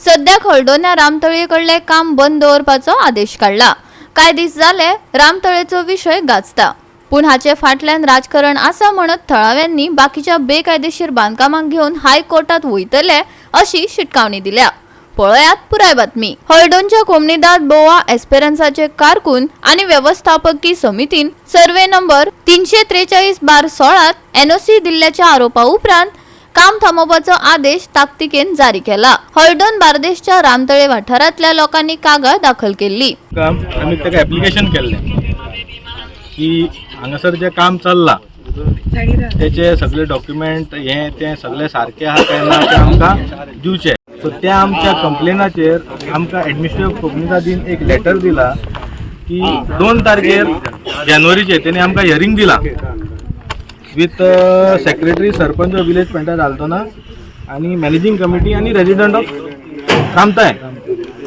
सद्याक हळदोन्या रामतळये कडले काम बंद दवरपाचो आदेश काढला। काय दीस जाले रामतळयेचो विषय गाजता, पूण हाचे फाटल्यान राजकारण आसा म्हणत थळाव्यांनी बाकीच्या बेकायदेशीर बांदकामांक घेवन हायकोर्टात वयतले अशी शिटकावणी दिल्या। पळयात पुराय बातमी। हळदोनच्या कोमनीदाद बोवा एस्पेरन्साचे कारकून आणि व्यवस्थापकीय समितीन सर्वे नंबर 343/16 एनओसी दिल्ल्याच्या आरोपा उपरांत काम थांबोवपाचो आदेश ताकतिकेन जारी केला। हळदोन बार्देशच्या रामतळे वाठारांतल्या लोकांनी कागाळ दाखल केल्ली। आम्ही ताका ऍप्लिकेशन केल्लें की हांगासर जे काम चल्लां त्याचे सगळे डॉक्युमेंट हे ते सगळे सारखे आहा काय ना ते आमकां दिवचे। सो त्या आमच्या कंप्लेनाचेर आमकां एडमिनिस्ट्रेटिव्ह कोमनीदादीन एक लेटर दिला की 2 तारखेर जानेवारीचे तेणे आमकां हियरिंग दिला with secretary, sarpanch, village panchayat आलतोना आणि मॅनेजिंग कमिटी आणि रेजिडेंट ऑफ रामतळे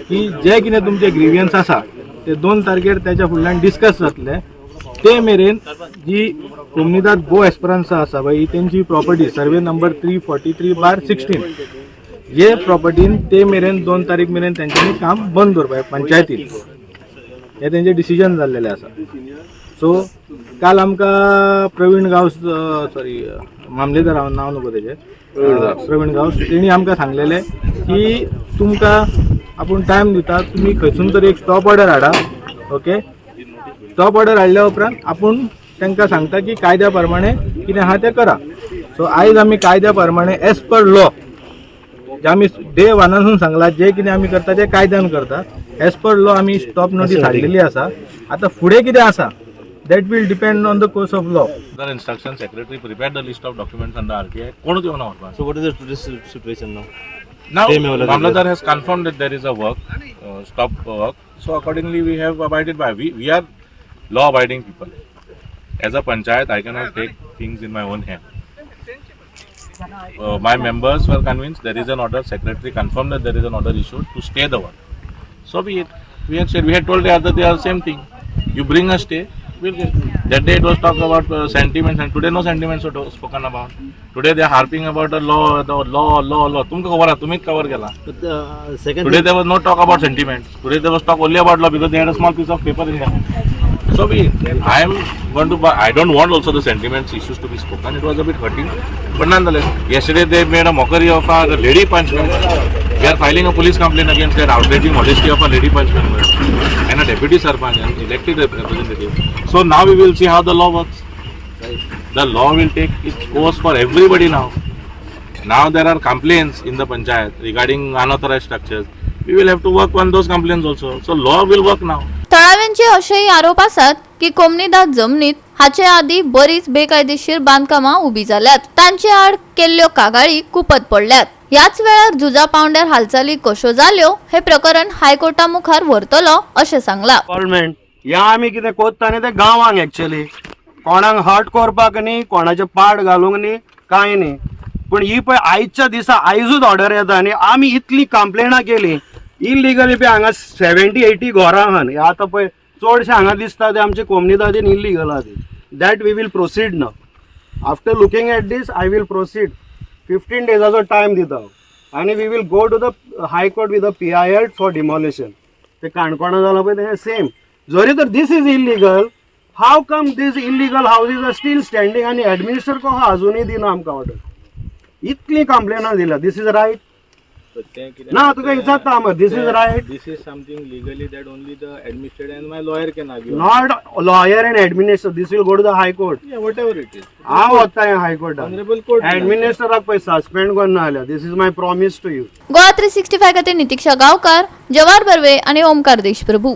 की जे कितें तुमचे ग्रीवियन्स आसा ते 2 तारखेर त्याच्या फुडल्यान डिस्कस जातले। ते मेरेन जी कोमनीदाद बो एस्पेरन्सा आसा पळय तेंची प्रॉपर्टी सर्वे नंबर 343/16 हे प्रॉपर्टीन ते मेरेन 2 तारीख मेरेन तेंच्यांनी काम बंद दवरपाचें पंचायतीन, हे तेंचे डिसिजन जाल्लेले आसा। सो काल आमकां प्रवीण गांवस मामलेदार नांव नको तेजें, प्रवीण गांवस तेणी आमकां सांगलेलें की तुमकां आपूण टायम दिता, तुमी खंयसून तरी एक स्टॉप ऑर्डर हाडा। ओके, स्टॉप ऑर्डर हाडल्या उपरांत आपूण तांकां सांगता की कायद्या प्रमाणे कितें आहा तें करा। सो आयज आमी कायद्या प्रमाणे एज पर लॉ जे आमी डे वनासून सांगला जे कितें आमी करता ते कायद्यान करता। एज पर लॉ आमी स्टॉप नोटीस हाडलेली आसा। आतां फुडें कितें आसा that will depend on the course of law. The instruction secretary prepared the list of documents under RTI. कोण होते होना होता? So what is the today's situation now? Now Mamladar has confirmed that there is a work, stop work. So accordingly we have abided by. We are law abiding people. As a panchayat I cannot take things in my own hand. My members were convinced there is an order. Secretary confirmed that there is an order issued to stay the work. So be it. We had said, we had told the other they are same thing. You bring a stay. That day it was talk about sentiments, and today no sentiments were spoken about. Today they are harping about the law. तुमको खबर आहे, तुम्हीच cover केला. Today there was no talk about sentiments. Today there was talk only about law because they had a small piece of paper in their hand. So I am going to. I don't want also the sentiments issues to be spoken. It was a bit hurting, but nonetheless, yesterday they made a mockery of a lady punch member. We are filing a police complaint against that outraging modesty of a lady punch member and a deputy sarpanch and elected representative. So now we will see how the law works. The law will take its course for everybody now. Now there are complaints in the panchayat regarding unauthorized structures. We will have to work on those complaints also. So law will work now. तळाव्यांचे असेही आरोप आसात की कोमनीदाद जमनीत हाचे आदी बरीच बेकायदेशीर बांदकामां उबी जाल्यात, तांचे आड केल्ल्यो कागाळी कुपत पडल्यात। याच वेळार जुजा पावंड्यार हालचाली कश्यो जाल्यो हे प्रकरण हायकोर्टा मुखार व्हरतलो अशें सांगला। गव्हर्नमेंट या आमी कितें कोत्ता न्ही ते गांवांक एक्चुअली कोणाक हर्ट करपाक न्ही, कोणाचे पाड घालूंक न्ही, कांय न्ही। पण ही पळय आयच्या दिसा आयजूच ऑर्डर येता न्ही, आमी इतली कंप्लेनां केली इल्लिगली पळय हांगा 70-80 घरां आहात। आतां पळय चडशे हांगा दिसता ते आमचे कोमनीदादीन इल्लिगल आहा ती। That we will proceed now. After looking at this I will proceed 15 डेजाचो टायम दिता आनी we will go to the high court with the PI for demolition. ते काणकोणा जाला पळय ते सेम। जरी तर this is illegal, how come this illegal houses are still standing आनी एडमिनिस्टर को अजूनही दिना आमकां ऑर्डर। इतली कंप्लेनां दिल्या। दिस इज रायट ना, तुका विचारता हांव, this is right? This is something legally that only the administrator and my lawyer can argue. Not lawyer and administrator. This will go to the high court. Yeah, whatever it is. हांव वता high court. Honorable court. एडमिनिस्टराक पळय suspend करना जाल्या. This is my promise to you. Goa 365 खातीर नितीक्षा गांवकार, जवाहर बर्वे आणि ओमकार देशप्रभू।